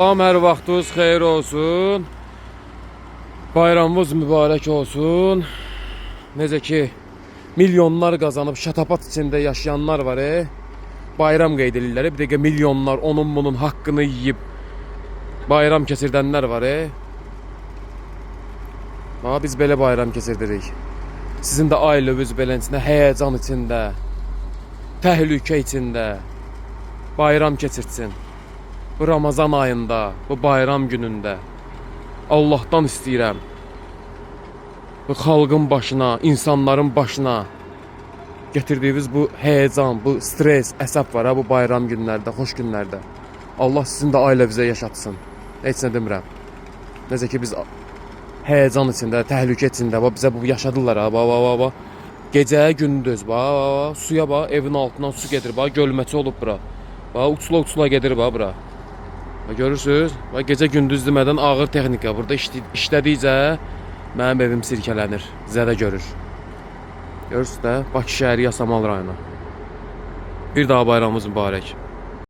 Salam, hər vaxtınız xeyir olsun. Bayramımız mübarək olsun. Necə ki, milyonlar qazanıb şatapat içində yaşayanlar var. Bayram qeyd edirlər. Bir dəqiqə milyonlar onun bunun haqqını yiyib bayram keçirdənlər var. Biz belə bayram keçirdirik. Sizin də aileniz beləcə həyəcan içində, təhlükə içində bayram keçirtsin. Bu Ramazan ayında, bu bayram günündə Allah'tan istəyirəm. Bu xalqın başına, insanların başına gətirdiyiniz bu həyəcan, bu stres, əsəb var bu bayram günlərdə, xoş günlərdə. Allah sizin də ailənizə yaşatsın. Heç nə demirəm. Necə ki biz həyəcan içində, təhlükə içində, bizə bu yaşadılar ha. Gecə, gündüz, suya evin altından su gedir, gölməçi olub bura. Uçula gedir bura. Görürsünüz? Gecə gündüz demədən ağır texnika burada işlədikcə mənim evim sirkələnir, zədə görür. Görürsünüz də, Bakı şəhəri Yasamal rayonu. Bir daha bayramımız mübarək.